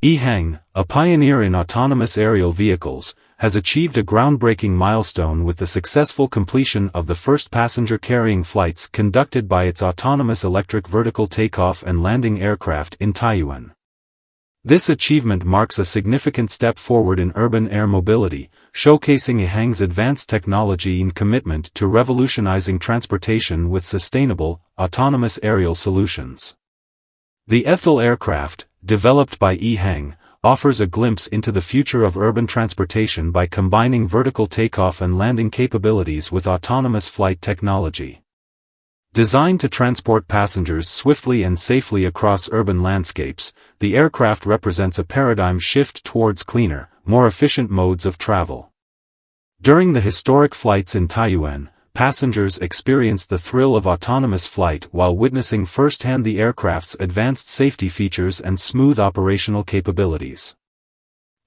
EHang, a pioneer in autonomous aerial vehicles, has achieved a groundbreaking milestone with the successful completion of the first passenger-carrying flights conducted by its autonomous electric vertical takeoff and landing aircraft in Taiyuan. This achievement marks a significant step forward in urban air mobility, showcasing EHang's advanced technology and commitment to revolutionizing transportation with sustainable, autonomous aerial solutions. The EVTOL aircraft, developed by EHang, offers a glimpse into the future of urban transportation by combining vertical takeoff and landing capabilities with autonomous flight technology. Designed to transport passengers swiftly and safely across urban landscapes, the aircraft represents a paradigm shift towards cleaner, more efficient modes of travel. During the historic flights in Taiyuan, passengers experienced the thrill of autonomous flight while witnessing firsthand the aircraft's advanced safety features and smooth operational capabilities.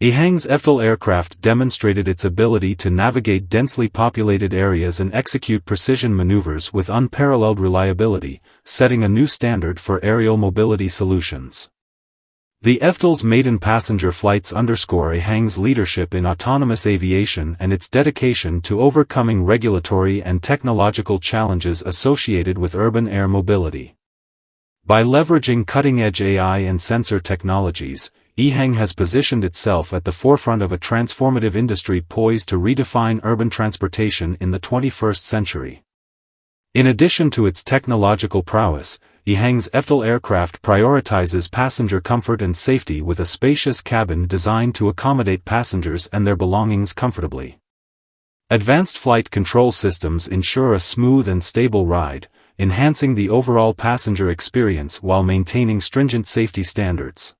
EHang's EVTOL aircraft demonstrated its ability to navigate densely populated areas and execute precision maneuvers with unparalleled reliability, setting a new standard for aerial mobility solutions. The EVTOL's maiden passenger flights underscore EHang's leadership in autonomous aviation and its dedication to overcoming regulatory and technological challenges associated with urban air mobility. By leveraging cutting-edge AI and sensor technologies, EHang has positioned itself at the forefront of a transformative industry poised to redefine urban transportation in the 21st century. In addition to its technological prowess, EHang's EVTOL aircraft prioritizes passenger comfort and safety with a spacious cabin designed to accommodate passengers and their belongings comfortably. Advanced flight control systems ensure a smooth and stable ride, enhancing the overall passenger experience while maintaining stringent safety standards.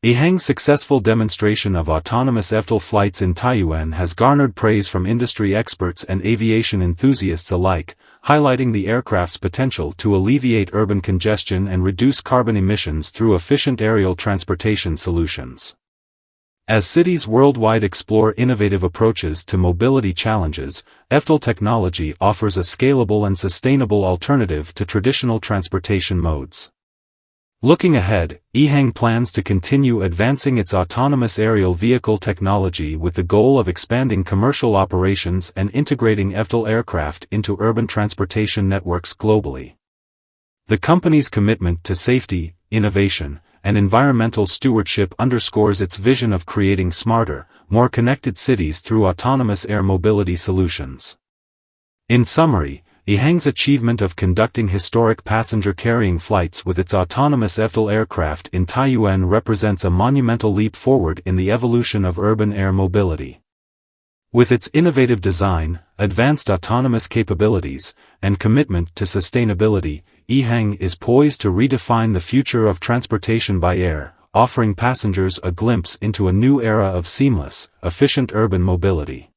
EHang's successful demonstration of autonomous EVTOL flights in Taiyuan has garnered praise from industry experts and aviation enthusiasts alike, highlighting the aircraft's potential to alleviate urban congestion and reduce carbon emissions through efficient aerial transportation solutions. As cities worldwide explore innovative approaches to mobility challenges, EVTOL technology offers a scalable and sustainable alternative to traditional transportation modes. Looking ahead, EHang plans to continue advancing its autonomous aerial vehicle technology with the goal of expanding commercial operations and integrating EVTOL aircraft into urban transportation networks globally. The company's commitment to safety, innovation, and environmental stewardship underscores its vision of creating smarter, more connected cities through autonomous air mobility solutions. In summary, EHang's achievement of conducting historic passenger-carrying flights with its autonomous EVTOL aircraft in Taiyuan represents a monumental leap forward in the evolution of urban air mobility. With its innovative design, advanced autonomous capabilities, and commitment to sustainability, EHang is poised to redefine the future of transportation by air, offering passengers a glimpse into a new era of seamless, efficient urban mobility.